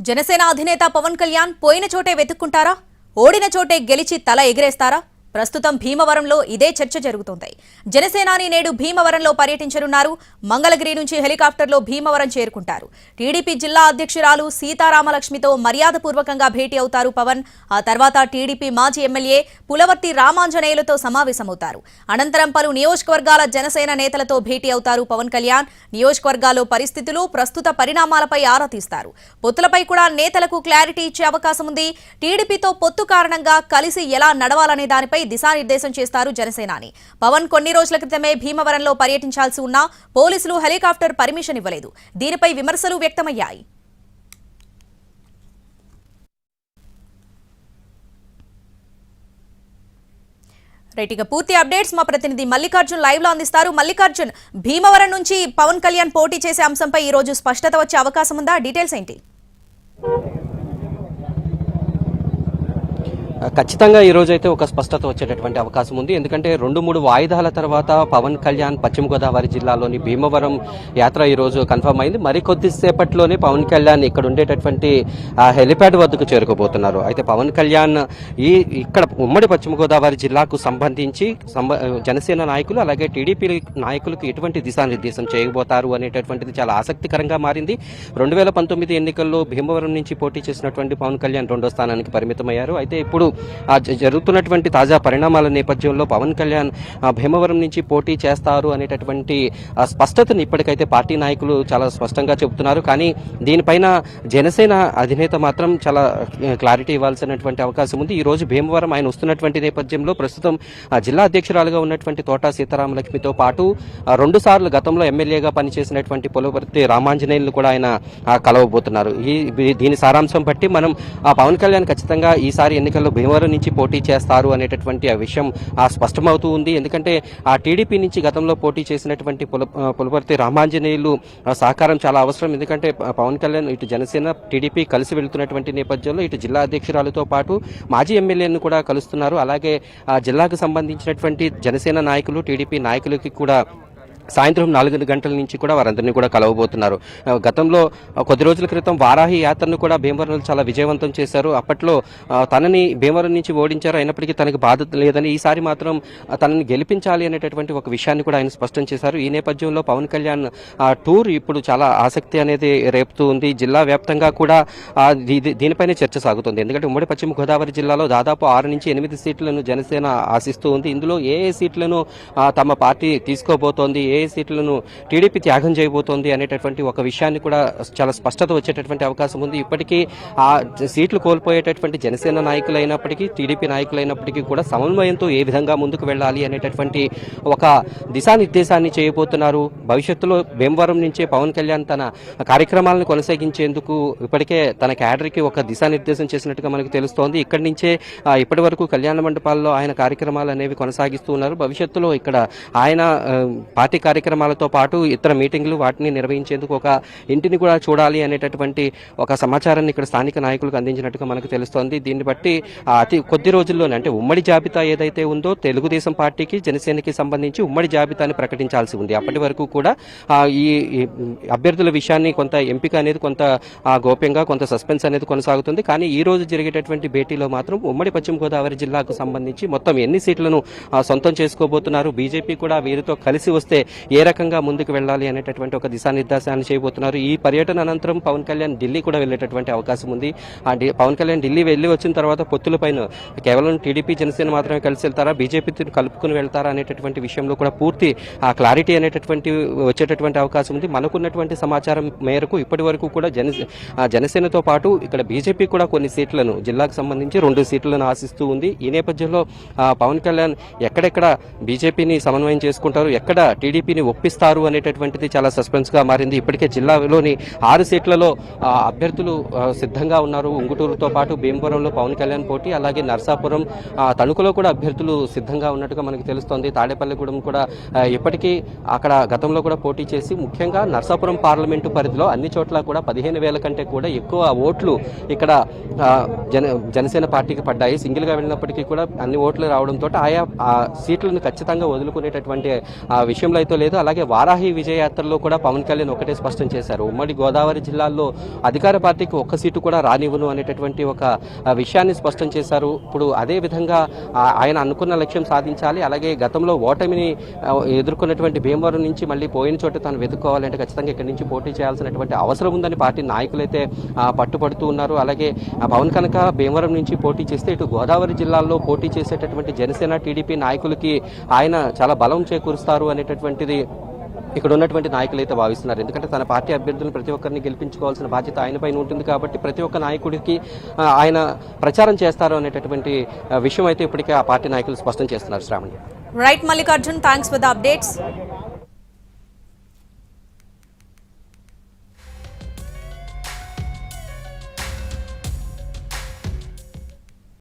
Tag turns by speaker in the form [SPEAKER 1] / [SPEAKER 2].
[SPEAKER 1] జనసేన అధినేత పవన్ కళ్యాణ్ పోయిన చోటే వెతుక్కుంటారా? ఓడిన చోటే గెలిచి తల ఎగిరేస్తారా? ప్రస్తుతం భీమవరంలో ఇదే చర్చ జరుగుతోంది. జనసేనాని నేడు భీమవరంలో పర్యటించనున్నారు. మంగళగిరి నుంచి హెలికాప్టర్లో భీమవరం చేరుకుంటారు. టీడీపీ జిల్లా అధ్యక్షురాలు సీతారామలక్ష్మితో మర్యాదపూర్వకంగా భేటీ అవుతారు పవన్. ఆ తర్వాత టీడీపీ మాజీ ఎమ్మెల్యే పులవర్తి రామాంజనేయులతో సమావేశమవుతారు. అనంతరం పలు నియోజకవర్గాల జనసేన నేతలతో భేటీ అవుతారు పవన్ కళ్యాణ్. నియోజకవర్గాల్లో పరిస్థితులు, ప్రస్తుత పరిణామాలపై ఆరా తీస్తారు. పొత్తులపై కూడా నేతలకు క్లారిటీ ఇచ్చే అవకాశం ఉంది. టీడీపీతో పొత్తు కారణంగా కలిసి ఎలా నడవాలనే దానిపై దిశానిర్దేశం చేస్తారు జనసేనాని. పవన్ కొన్ని రోజుల క్రితమే భీమవరంలో పర్యటించాల్సి ఉన్నా పోలీసులు హెలికాప్టర్ పర్మిషన్ ఇవ్వలేదు. దీనిపై విమర్శలు వ్యక్తమయ్యాయి. రైట్గా పూర్తి అప్డేట్స్ మా ప్రతినిధి మల్లికార్జున్ లైవ్ లో అందిస్తారు. మల్లికార్జున్, భీమవరం నుంచి పవన్ కళ్యాణ్ పోటీ చేసే అంశంపై ఈ రోజు స్పష్టత వచ్చే అవకాశం ఉందా? డీటెయిల్స్ ఏంటి?
[SPEAKER 2] ఖచ్చితంగా ఈ రోజు అయితే ఒక స్పష్టత వచ్చేటటువంటి అవకాశం ఉంది. ఎందుకంటే 2-3 వాయిదాల తర్వాత పవన్ కళ్యాణ్ పశ్చిమ గోదావరి జిల్లాలోని భీమవరం యాత్ర ఈ రోజు కన్ఫర్మ్ అయింది. మరికొద్దిసేపట్లోనే పవన్ కళ్యాణ్ ఇక్కడ ఉండేటటువంటి హెలిప్యాడ్ వద్దకు చేరుకోబోతున్నారు. అయితే పవన్ కళ్యాణ్ ఇక్కడ ఉమ్మడి పశ్చిమ గోదావరి జిల్లాకు సంబంధించి జనసేన నాయకులు అలాగే టీడీపీ నాయకులకు ఎటువంటి దిశానిర్దేశం చేయబోతారు అనేటటువంటిది చాలా ఆసక్తికరంగా మారింది. 2019 ఎన్నికల్లో భీమవరం నుంచి పోటీ చేసినటువంటి పవన్ కళ్యాణ్ 2వ స్థానానికి పరిమితమయ్యారు. అయితే ఇప్పుడు జరుగుతున్నటువంటి తాజా పరిణామాల నేపథ్యంలో పవన్ కళ్యాణ్ భీమవరం నుంచి పోటీ చేస్తారు అనేటటువంటి స్పష్టతను ఇప్పటికైతే పార్టీ నాయకులు చాలా స్పష్టంగా చెబుతున్నారు. కానీ దీనిపైన జనసేన అధినేత మాత్రం చాలా క్లారిటీ ఇవ్వాల్సినటువంటి అవకాశం ఉంది. ఈ రోజు భీమవరం ఆయన వస్తున్నటువంటి నేపథ్యంలో ప్రస్తుతం జిల్లా అధ్యక్షురాలుగా ఉన్నటువంటి తోటా సీతారామలక్ష్మితో పాటు 2 సార్లు గతంలో ఎమ్మెల్యేగా పనిచేసినటువంటి పులవర్తి రామాంజనేయులను కూడా ఆయన కలవబోతున్నారు. దీని సారాంశం బట్టి మనం పవన్ కళ్యాణ్ ఖచ్చితంగా ఈసారి ఎన్నికల్లో భీమవరం నుంచి పోటీ చేస్తారు అనేటటువంటి విషయం స్పష్టమవుతూ ఉంది. ఎందుకంటే ఆ టీడీపీ నుంచి గతంలో పోటీ చేసినటువంటి పులవర్తి రామాంజనేయులు సహకారం చాలా అవసరం. ఎందుకంటే పవన్ కళ్యాణ్ ఇటు జనసేన టీడీపీ కలిసి వెళ్తున్నటువంటి నేపథ్యంలో ఇటు జిల్లా అధ్యక్షురాలతో పాటు మాజీ ఎమ్మెల్యేలను కూడా కలుస్తున్నారు. అలాగే జిల్లాకు సంబంధించినటువంటి జనసేన నాయకులు టీడీపీ నాయకులకి కూడా సాయంత్రం 4 గంటల నుంచి కూడా వారందరినీ కూడా కలవబోతున్నారు. గతంలో కొద్ది రోజుల క్రితం వారాహి యాత్రను కూడా భీమవరంలో చాలా విజయవంతం చేశారు. అప్పట్లో తనని భీమవరం నుంచి ఓడించారు. అయినప్పటికీ తనకు బాధ్యత లేదని ఈసారి మాత్రం తనని గెలిపించాలి అనేటటువంటి ఒక విషయాన్ని కూడా ఆయన స్పష్టం చేశారు. ఈ నేపథ్యంలో పవన్ కళ్యాణ్ టూర్ ఇప్పుడు చాలా ఆసక్తి అనేది రేపుతూ ఉంది. జిల్లా వ్యాప్తంగా కూడా దీనిపైనే చర్చ సాగుతుంది. ఎందుకంటే ఉమ్మడి పశ్చిమ గోదావరి జిల్లాలో దాదాపు 6 నుంచి 8 సీట్లను జనసేన ఆశిస్తూ ఉంది. ఇందులో ఏ సీట్లను తమ పార్టీ తీసుకోబోతోంది, ఏ సీట్లను టీడీపీ త్యాగం చేయబోతోంది అనేటటువంటి ఒక విషయాన్ని కూడా చాలా స్పష్టత వచ్చేటటువంటి అవకాశం ఉంది. ఇప్పటికీ ఆ సీట్లు కోల్పోయేటటువంటి జనసేన నాయకులైనప్పటికీ టీడీపీ నాయకులైనప్పటికీ కూడా సమన్వయంతో ఏ విధంగా ముందుకు వెళ్ళాలి అనేటటువంటి ఒక దిశానిర్దేశాన్ని చేయబోతున్నారు. భవిష్యత్తులో భీమవరం నుంచే పవన్ కళ్యాణ్ తన కార్యక్రమాలను కొనసాగించేందుకు ఇప్పటికే తన క్యాడర్కి ఒక దిశానిర్దేశం చేసినట్టుగా మనకు తెలుస్తోంది. ఇక్కడి నుంచే ఇప్పటి వరకు కళ్యాణ మండపాల్లో ఆయన కార్యక్రమాలు అనేవి కొనసాగిస్తూ ఉన్నారు. భవిష్యత్తులో ఇక్కడ ఆయన పార్టీ కార్యక్రమాలతో పాటు ఇతర మీటింగ్లు వాటిని నిర్వహించేందుకు ఒక ఇంటిని కూడా చూడాలి అనేటటువంటి ఒక సమాచారాన్ని ఇక్కడ స్థానిక నాయకులకు అందించినట్టుగా మనకు తెలుస్తోంది. దీన్ని బట్టి అతి కొద్ది రోజుల్లోనే అంటే ఉమ్మడి జాబితా ఏదైతే ఉందో తెలుగుదేశం పార్టీకి జనసేనకి సంబంధించి ఉమ్మడి జాబితాని ప్రకటించాల్సి ఉంది. అప్పటి వరకు కూడా ఈ అభ్యర్థుల విషయాన్ని కొంత ఎంపిక అనేది కొంత గోప్యంగా కొంత సస్పెన్స్ అనేది కొనసాగుతుంది. కానీ ఈ రోజు జరిగేటటువంటి భేటీలో మాత్రం ఉమ్మడి పశ్చిమ గోదావరి జిల్లాకు సంబంధించి మొత్తం ఎన్ని సీట్లను సొంతం చేసుకోబోతున్నారు, బీజేపీ కూడా వీరితో కలిసి వస్తే ఏ రకంగా ముందుకు వెళ్ళాలి అనేటటువంటి ఒక దిశానిర్దేశాన్ని చేయబోతున్నారు. ఈ పర్యటన అనంతరం పవన్ కళ్యాణ్ ఢిల్లీ కూడా వెళ్ళేటటువంటి అవకాశం ఉంది. పవన్ కళ్యాణ్ ఢిల్లీ వెళ్ళి వచ్చిన తర్వాత పొత్తులపైన కేవలం టీడీపీ జనసేన మాత్రమే కలిసి వెళ్తారా, బీజేపీతో కలుపుకుని వెళ్తారా అనేటటువంటి విషయంలో కూడా పూర్తి క్లారిటీ అనేటటువంటి వచ్చేటటువంటి అవకాశం ఉంది. మనకున్నటువంటి సమాచారం మేరకు ఇప్పటి వరకు కూడా జనసేనతో పాటు ఇక్కడ బీజేపీ కూడా కొన్ని సీట్లను జిల్లాకు సంబంధించి 2 సీట్లను ఆశిస్తూ ఉంది. ఈ నేపథ్యంలో పవన్ కళ్యాణ్ ఎక్కడెక్కడ బీజేపీని సమన్వయం చేసుకుంటారు, ఎక్కడ టీడీపీని ఒప్పిస్తారు అనేటటువంటిది చాలా సస్పెన్స్ గా మారింది. ఇప్పటికే జిల్లాలోని 6 సీట్లలో అభ్యర్థులు సిద్ధంగా ఉన్నారు. ఉంగుటూరుతో పాటు భీమవరంలో పవన్ కళ్యాణ్ పోటీ, అలాగే నర్సాపురం తణుకులో కూడా అభ్యర్థులు సిద్ధంగా ఉన్నట్టుగా మనకు తెలుస్తోంది. తాడేపల్లిగూడెం కూడా ఇప్పటికీ అక్కడ గతంలో కూడా పోటీ చేసి ముఖ్యంగా నర్సాపురం పార్లమెంటు పరిధిలో అన్ని చోట్ల కూడా 15,000 కంటే కూడా ఎక్కువ ఓట్లు ఇక్కడ జనసేన పార్టీకి పడ్డాయి. సింగిల్ గా వెళ్ళినప్పటికీ కూడా అన్ని ఓట్లు రావడంతో ఆయా సీట్లను ఖచ్చితంగా వదులుకునేటటువంటి విషయంలో అయితే లేదు. అలాగే వారాహి విజయయాత్రలో కూడా పవన్ కళ్యాణ్ ఒకటే స్పష్టం చేశారు, ఉమ్మడి గోదావరి జిల్లాల్లో అధికార పార్టీకి ఒక్క సీటు కూడా రానివ్వను అనేటటువంటి ఒక విషయాన్ని స్పష్టం చేశారు. ఇప్పుడు అదే విధంగా ఆయన అనుకున్న లక్ష్యం సాధించాలి, అలాగే గతంలో ఓటమిని ఎదుర్కొన్నటువంటి భీమవరం నుంచి మళ్ళీ పోయిన చోట తాను వెతుక్కోవాలంటే ఖచ్చితంగా ఇక్కడి నుంచి పోటీ చేయాల్సినటువంటి అవసరం ఉందని పార్టీ నాయకులైతే పట్టుపడుతూ ఉన్నారు. అలాగే పవన్ కనుక భీమవరం నుంచి పోటీ చేస్తే ఇటు గోదావరి జిల్లాల్లో పోటీ చేసేటటువంటి జనసేన టీడీపీ నాయకులకి ఆయన చాలా బలం చేకూరుస్తారు అనేటటువంటిది ఇక్కడ ఉన్నటువంటి నాయకులు అయితే భావిస్తున్నారు. ఎందుకంటే తన పార్టీ అభ్యర్థులను ప్రతి ఒక్కరిని గెలిపించుకోవాల్సిన బాధ్యత ఆయన పైన ఉంటుంది కాబట్టి ప్రతి ఒక్క నాయకుడికి ఆయన ప్రచారం చేస్తారు అనేటటువంటి విషయం అయితే ఇప్పటికే ఆ పార్టీ నాయకులు స్పష్టం చేస్తున్నారు. Shravani.
[SPEAKER 1] Right Mallikarjun, thanks for the updates.